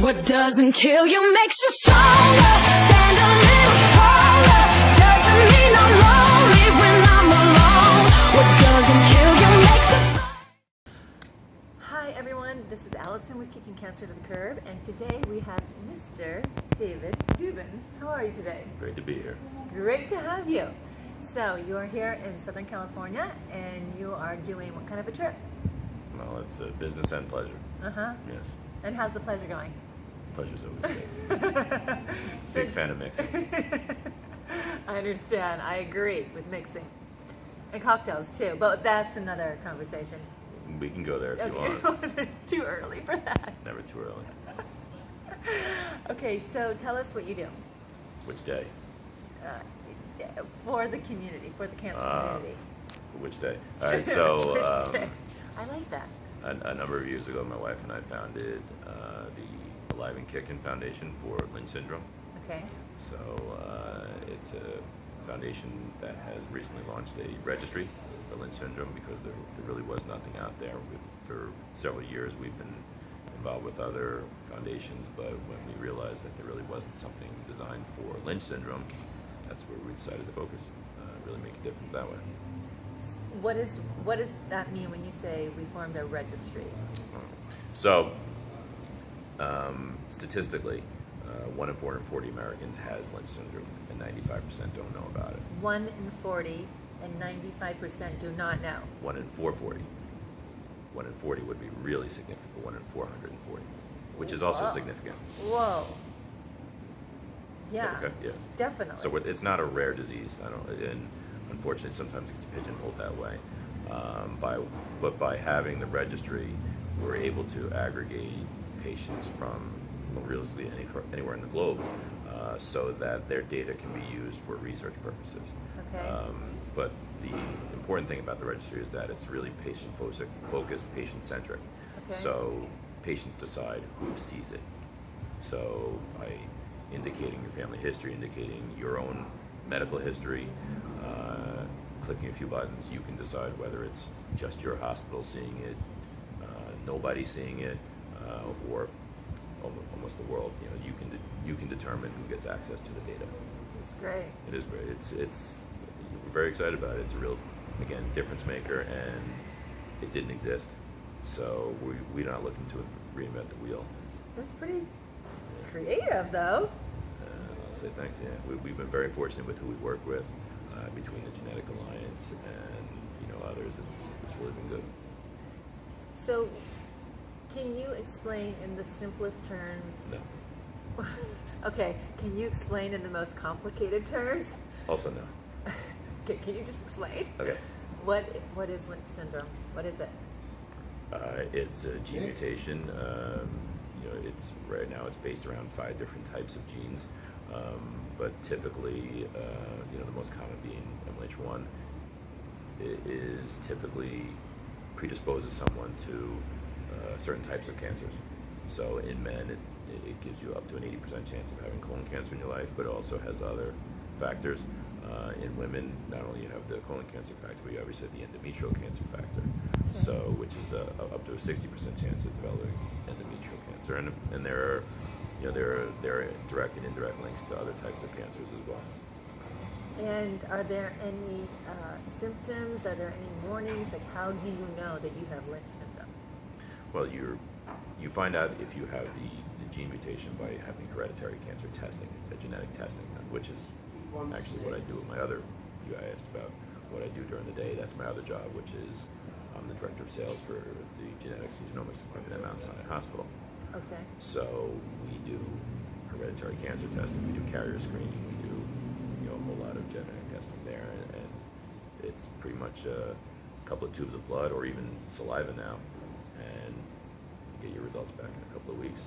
What doesn't kill you makes you stronger. Stand a little taller. Doesn't mean I'm lonely when I'm alone. What doesn't kill you makes you. Hi everyone, this is Allison with Kicking Cancer to the Curb, and today we have Mr. David Dubin. How are you today? Great to be here. Great to have you. So you are here in Southern California, and you are doing what kind of a trip? Well, it's a business and pleasure. Uh-huh. Yes. And how's the pleasure going? Pleasure's always great. Big fan of mixing. I understand. I agree with mixing. And cocktails too, but that's another conversation. We can go there if you want. Too early for that. Never too early. Okay, so tell us what you do. Which day? For the community, for the cancer community. Which day? All right, so Which day? I like that. a number of years ago, my wife and I founded the AliveAndKickin Foundation for Lynch Syndrome. Okay. So it's a foundation that has recently launched a registry for Lynch Syndrome because there really was nothing out there. For several years, we've been involved with other foundations, but when we realized that there really wasn't something designed for Lynch Syndrome, that's where we decided to focus, really make a difference that way. What does that mean when you say we formed a registry? So, statistically, 1 in 440 Americans has Lynch syndrome, and 95% don't know about it. 1 in 40 and 95% do not know. 1 in 440. 1 in 40 would be really significant. 1 in 440, which is also significant. Whoa. Yeah. Okay. Yeah. Definitely. So it's not a rare disease. And unfortunately, sometimes it gets pigeonholed that way. But by having the registry, we're able to aggregate patients from realistically anywhere in the globe, so that their data can be used for research purposes. Okay. But the important thing about the registry is that it's really patient-focused, patient-centric. Okay. So patients decide who sees it. So by indicating your family history, indicating your own medical history, clicking a few buttons, you can decide whether it's just your hospital seeing it, nobody seeing it, or almost the world. You know, you can determine who gets access to the data. It's great. It is great. It's we're very excited about it. It's a real, again, difference maker, and it didn't exist, so we're not looking to reinvent the wheel. That's pretty creative, though. I'll say thanks. Yeah, we've been very fortunate with who we work with, between the Genetic Alliance and others. It's really been good. So, can you explain in the simplest terms? No. Okay, can you explain in the most complicated terms? Also no. Okay, can you just explain? Okay. What is Lynch syndrome? What is it? It's a gene mutation. It's right now it's based around 5 different types of genes, but typically, the most common being MLH1, is typically predisposes someone to certain types of cancers. So in men, it gives you up to an 80% chance of having colon cancer in your life, but it also has other factors. In women, not only you have the colon cancer factor, but you obviously have the endometrial cancer factor, so which is up to a 60% chance of developing endometrial cancer, and there are direct and indirect links to other types of cancers as well. And are there any symptoms? Are there any warnings? Like, how do you know that you have Lynch syndrome? Well, you find out if you have the gene mutation by having hereditary cancer testing, genetic testing, which is actually what I do with my other. You asked about what I do during the day. That's my other job, which is I'm the director of sales for the genetics and genomics department at Mount Sinai Hospital. Okay. So we do hereditary cancer testing. We do carrier screening. We do a whole lot of genetic testing there, and it's pretty much a couple of tubes of blood or even saliva now, and you get your results back in a couple of weeks.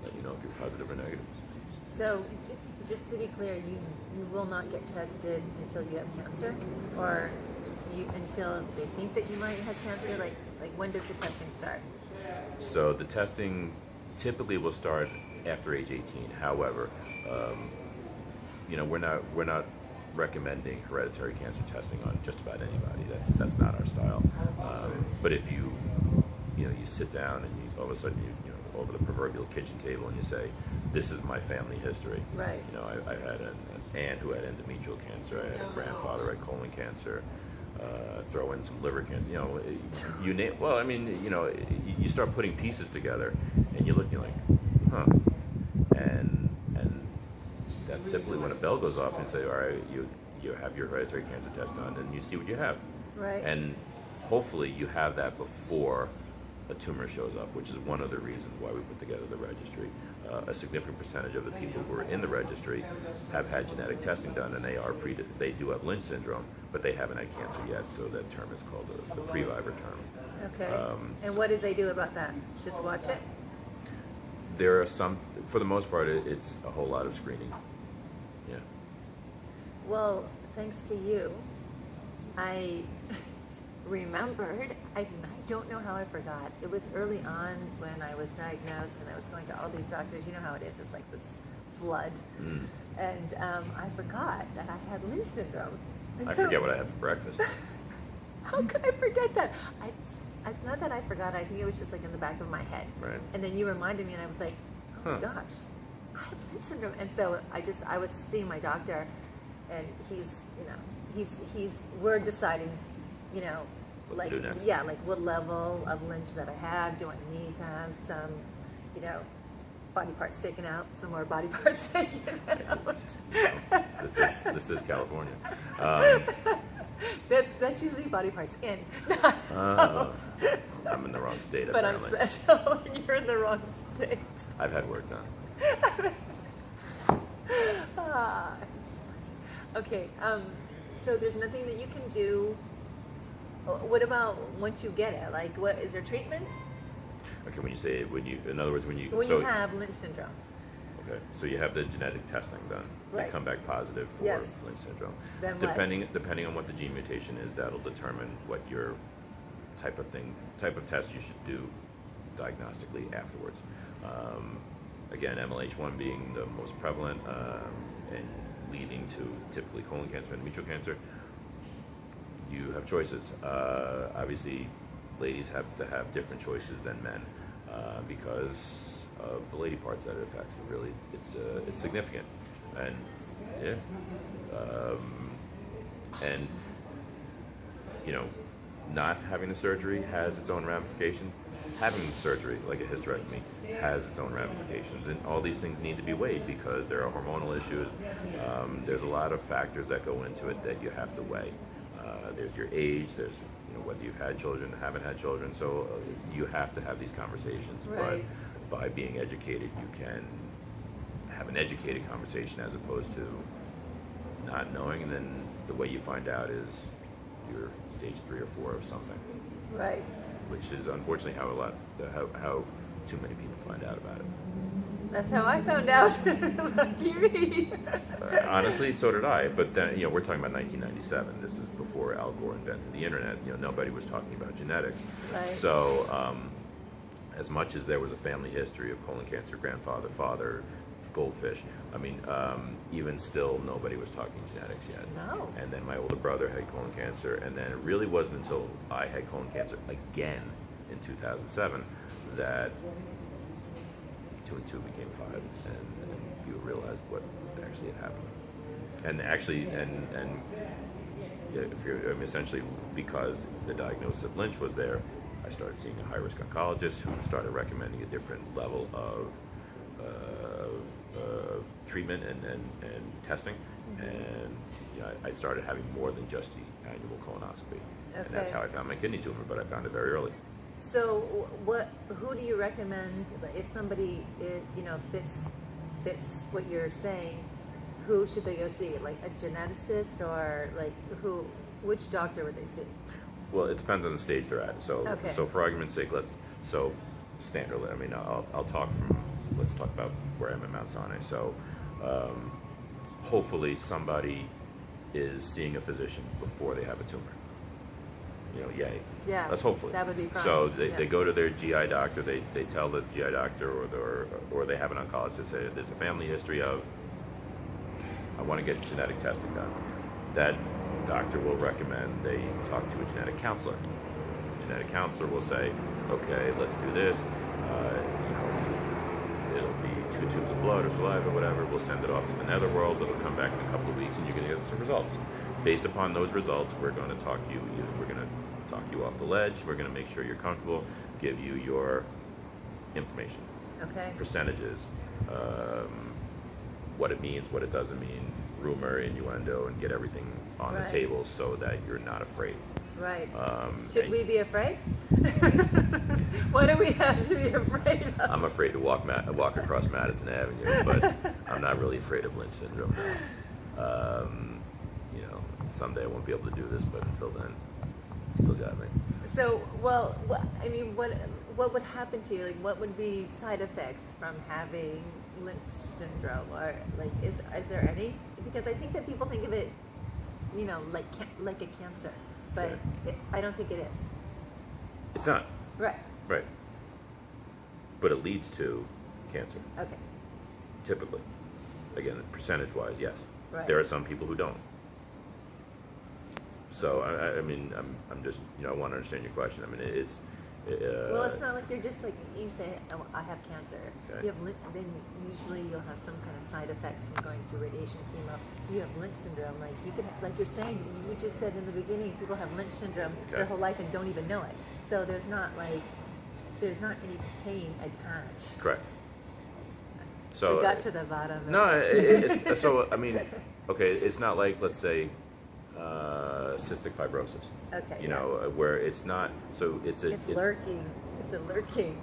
Let you know if you're positive or negative. So, just to be clear, you will not get tested until you have cancer, or until they think that you might have cancer. Like when does the testing start? So the testing typically will start after age 18. However, we're not recommending hereditary cancer testing on just about anybody. That's not our style. But if you sit down and all of a sudden over the proverbial kitchen table and you say, this is my family history. Right. You know, I had an aunt who had endometrial cancer. I had a grandfather who had colon cancer. Throw in some liver cancer. You know, you name. Well, I mean, you know, you start putting pieces together, and you look, you're like, huh. And that's typically when a bell goes off and say, all right, you have your hereditary cancer test done, and you see what you have. Right. And hopefully you have that before a tumor shows up, which is one of the reasons why we put together the registry. A significant percentage of the people who are in the registry have had genetic testing done, and they do have Lynch syndrome, but they haven't had cancer yet. So that term is called the pre-vivor term. Okay. And what did they do about that? Just watch it? There are some, for the most part, it's a whole lot of screening. Yeah. Well, thanks to you, I remembered. I don't know how I forgot. It was early on when I was diagnosed and I was going to all these doctors. You know how it is. It's like this flood. And I forgot that I had Lynch syndrome. And I forget what I had for breakfast. How could I forget that? It's not that I forgot. I think it was just like in the back of my head. Right. And then you reminded me and I was like, oh my gosh, I have Lynch syndrome. And so I was seeing my doctor and we're deciding, you know, What like, to do next. yeah, like what level of Lynch that I have. Do I need to have some, you know, body parts taken out, some more body parts taken out? This is California. That's usually body parts in. I'm in the wrong state, But I'm apparently. special. You're in the wrong state. I've had work done. It's funny. Okay, so there's nothing that you can do. What about once you get it? Like, what is there treatment? Okay, when you say, in other words, when you have Lynch syndrome. Okay, so you have the genetic testing done. Right. You come back positive for Yes. Lynch syndrome. Then what? Depending on what the gene mutation is, that'll determine what your type of test you should do diagnostically afterwards. Again, MLH1 being the most prevalent and leading to typically colon cancer and endometrial cancer. You have choices. Obviously, ladies have to have different choices than men because of the lady parts that it affects. It really, it's significant, and yeah, and you know, not having the surgery has its own ramifications. Having surgery, like a hysterectomy, has its own ramifications, and all these things need to be weighed because there are hormonal issues. There's a lot of factors that go into it that you have to weigh. There's your age, there's whether you've had children, haven't had children, so you have to have these conversations. Right. But by being educated, you can have an educated conversation as opposed to not knowing, and then the way you find out is you're stage 3 or 4 of something, Right. which is unfortunately how too many people find out about it. That's how I found out. Lucky me. Honestly, so did I. But then, we're talking about 1997. This is before Al Gore invented the internet. Nobody was talking about genetics. Right. So, as much as there was a family history of colon cancer, grandfather, father, goldfish, even still, nobody was talking genetics yet. No. And then my older brother had colon cancer, and then it really wasn't until I had colon cancer again in 2007 that 2 and 2 became 5, and you realized what actually had happened. And actually, if you're essentially because the diagnosis of Lynch was there, I started seeing a high-risk oncologist who started recommending a different level of treatment and testing, and I started having more than just the annual colonoscopy, and that's how I found my kidney tumor. But I found it very early. So, who do you recommend if somebody fits what you're saying? Who should they go see? Like a geneticist, or like which doctor would they see? Well, it depends on the stage they're at. So, Okay. so for argument's sake, standardly. Let's talk about where I'm at Mount Sinai. So, hopefully somebody is seeing a physician before they have a tumor. Yay. Yeah. That's hopefully. That would be fine. So they go to their GI doctor. They tell the GI doctor or they have an oncologist. They say there's a family history of. I want to get genetic testing done. That doctor will recommend they talk to a genetic counselor. A genetic counselor will say, okay, let's do this. few tubes of blood or saliva, whatever. We'll send it off to the netherworld. It'll come back in a couple of weeks, and you're going to get some results. Based upon those results, we're going to talk you off the ledge. We're going to make sure you're comfortable, give you your information, Okay. percentages, what it means, what it doesn't mean, rumor, innuendo, and get everything on Right. the table so that you're not afraid. Right. And Should we be afraid? What do we have to be afraid of? I'm afraid to walk across Madison Avenue, but I'm not really afraid of Lynch syndrome now. Someday I won't be able to do this, but until then, still got me. So, what would happen to you? Like, what would be side effects from having Lynch syndrome, or like, is there any? Because I think that people think of it, like a cancer, but I don't think it is. It's not. Right. Right. But it leads to cancer, Okay. typically. Again, percentage-wise, yes. Right. There are some people who don't. So, I mean, I'm just, I want to understand your question. I mean, it's... Well, it's not like you're just like, you say, oh, I have cancer. Okay. You have, then usually you'll have some kind of side effects from going through radiation, chemo. You have Lynch syndrome, like you can, like you're saying, you just said in the beginning, people have Lynch syndrome their whole life and don't even know it. So there's not any pain attached. Correct. So We got to the bottom. No, it's so I mean, okay, it's not like, let's say, cystic fibrosis. Okay. Where it's not. So it's lurking. It's a lurking.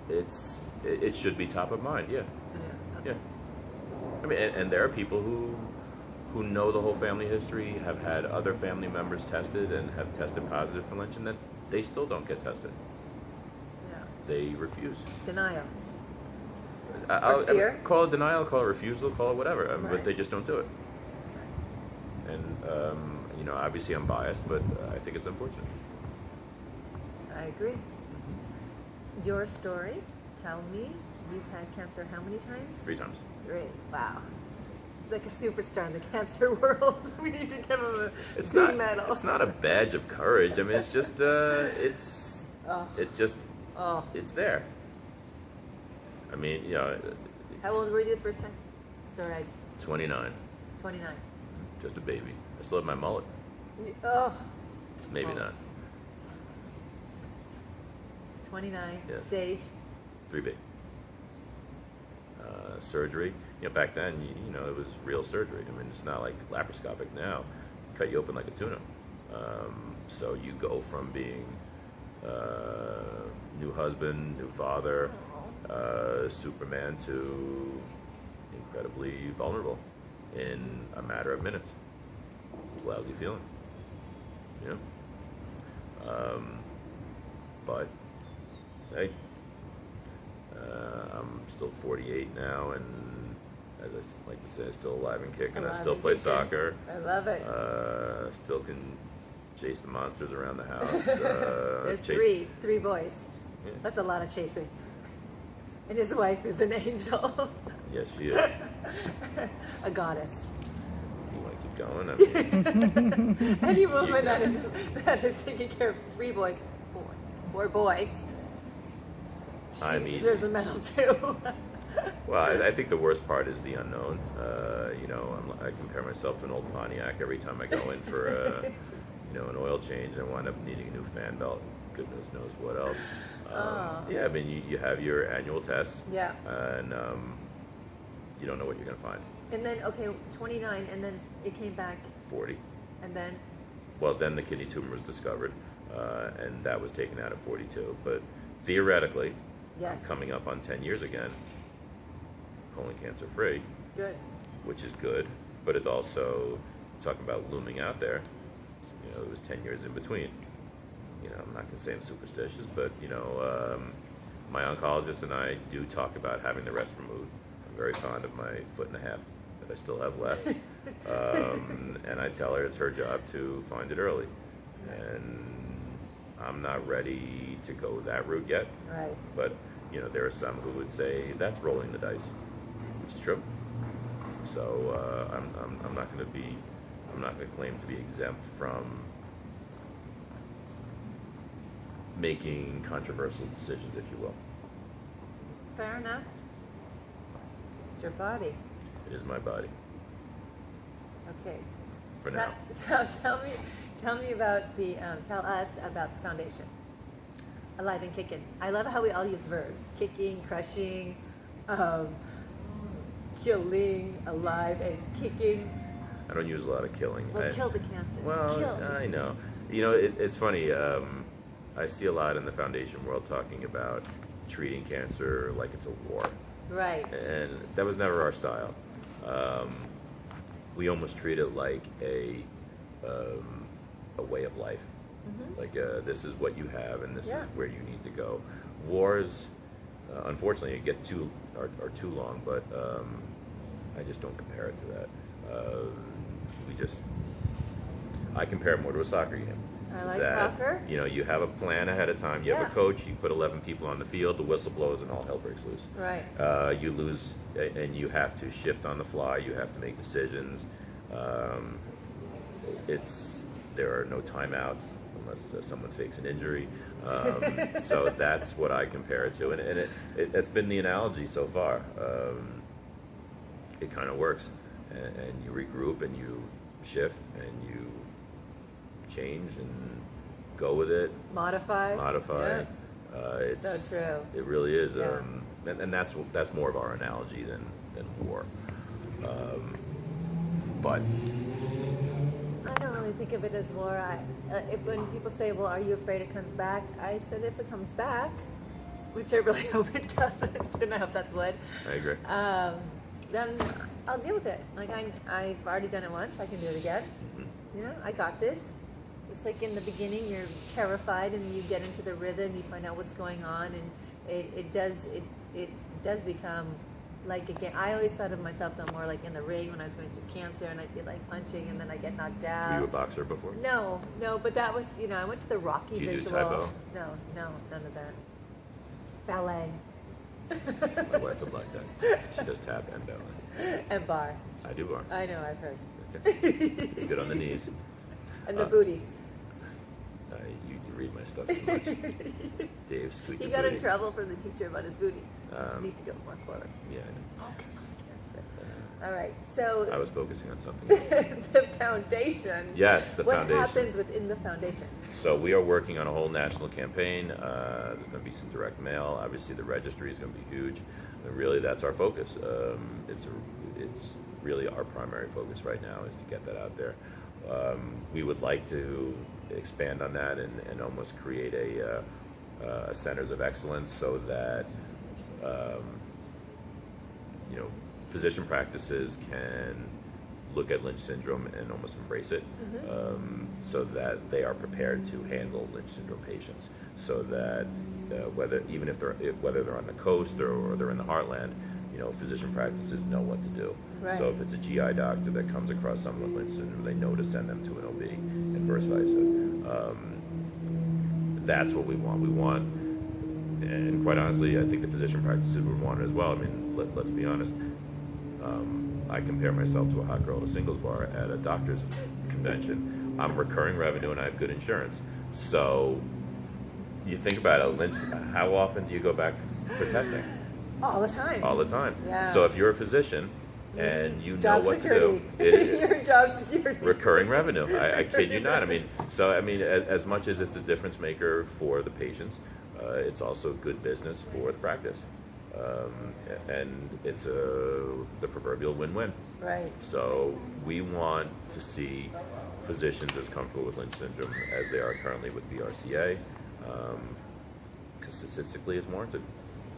It should be top of mind. Yeah. Yeah. Okay. Yeah. I mean, and there are people who know the whole family history, have had other family members tested, and have tested positive for Lynch, and that they still don't get tested. Yeah. They refuse. Denial. I'll fear? call it denial, call it refusal, call it whatever, Right. but they just don't do it. And obviously I'm biased, but I think it's unfortunate. I agree. Your story. Tell me, you've had cancer how many times? 3 times. Great. Wow. He's like a superstar in the cancer world. We need to give him a It's big not. medal. It's not a badge of courage. I mean, it's just. Oh. It's there. I mean, How old were you the first time? Sorry, I just 29, 29. just a baby. I still have my mullet. Oh. Maybe Oh. not. 29. Yes. Stage. 3B. Surgery. Back then, it was real surgery. I mean, it's not like laparoscopic now. Cut you open like a tuna. So you go from being new husband, new father, Superman, to incredibly vulnerable in a matter of minutes. It's a lousy feeling. But hey, I'm still 48 now, and as I like to say, I'm still alive and kicking. I still play soccer. I love it. Still can chase the monsters around the house. There's three boys. Yeah. That's a lot of chasing. And his wife is an angel. Yes, she is. A goddess. You want to keep going? I mean, Any woman that is taking care of 3 boys, 4 boys, I'm she easy. deserves a medal too. Well, I think the worst part is the unknown. I compare myself to an old Pontiac every time I go in for an oil change. I wind up needing a new fan belt. Goodness knows what else. Yeah, I mean, you have your annual tests. Yeah. And you don't know what you're going to find. And then, 29, and then it came back, 40. and then, Well, then the kidney tumor was discovered, and that was taken out at 42. But theoretically, yes. I'm coming up on 10 years again, colon cancer free, Good. which is good. But it's also talking about looming out there. It was 10 years in between. I'm not going to say I'm superstitious, but my oncologist and I do talk about having the rest removed. I'm very fond of my 1.5 feet that I still have left, and I tell her it's her job to find it early, and I'm not ready to go that route yet. Right. But there are some who would say that's rolling the dice, which is true. So I'm not going to claim to be exempt from making controversial decisions, if you will. Fair enough. your body. It is my body. Okay. For Tell- now. Tell me about tell us about the foundation. Alive and Kickin. I love how we all use verbs. Kicking, crushing, killing, alive and kicking. I don't use a lot of killing. Well, kill the cancer. Well, kill. I know. You know, it's funny. I see a lot in the foundation world talking about treating cancer like it's a war. Right. And that was never our style. We almost treat it like a way of life. Mm-hmm. Like this is what you have, and this Yeah. is where you need to go. Wars, unfortunately, are too long, but I just don't compare it to that. I compare it more to a soccer game. I like That, soccer. You know, you have a plan ahead of time. You have Yeah. a coach. You put 11 people on the field. The whistle blows, and all hell breaks loose. Right. You lose, and you have to shift on the fly. You have to make decisions. There are no timeouts unless someone fakes an injury. So that's what I compare it to, and it's been the analogy so far. It kind of works, and you regroup, and you shift, and you change, and go with it. Modify. Yeah. It's So true. It really is, Yeah. and that's more of our analogy than war. But I don't really think of it as war. When people say, well, are you afraid it comes back? I said, if it comes back, which I really hope it doesn't, and I hope that's wood, I agree. then I'll deal with it. Like, I've already done it once. I can do it again. Mm-hmm. You know, I got this. Just like in the beginning, you're terrified, and you get into the rhythm, you find out what's going on, and it does become like a game. I always thought of myself though more like in the ring when I was going through cancer, and I'd be like punching, and then I get knocked out. Were you a boxer before? No, but that was, I went to the Rocky Did you do visual. Taekwondo? No, none of that. Ballet. My wife would like that. She does tap and ballet. And bar. I do bar. I know, I've heard. Okay. It's good on the knees. And the booty. You read my stuff too much. Dave squeaky He got booty. in trouble from the teacher about his booty. Need to go more forward. Yeah, I know. Focus on the cancer. All right, so I was focusing on something else. the foundation. Yes, the what foundation. What happens within the foundation? So we are working on a whole national campaign. There's going to be some direct mail. Obviously, the registry is going to be huge. And really, that's our focus. It's really our primary focus right now is to get that out there. We would like to expand on that and almost create a centers of excellence so that physician practices can look at Lynch syndrome and almost embrace it, so that they are prepared to handle Lynch syndrome patients. So that whether they're on the coast or they're in the heartland, physician practices know what to do. Right. So if it's a GI doctor that comes across someone with Lynch syndrome, they know to send them to an OB, and vice versa. That's what we want. We want, and quite honestly, I think the physician practices would want it as well. I mean, let's be honest. I compare myself to a hot girl at a singles bar at a doctor's convention. I'm recurring revenue and I have good insurance. So you think about it, Lynch, how often do you go back for testing? All the time. All the time. Yeah. So if you're a physician and you Job know what security. to do, Your job security. recurring revenue. I kid you not. As much as it's a difference maker for the patients, it's also good business for the practice. And it's the proverbial win-win. Right. So we want to see physicians as comfortable with Lynch syndrome as they are currently with BRCA, because statistically it's warranted.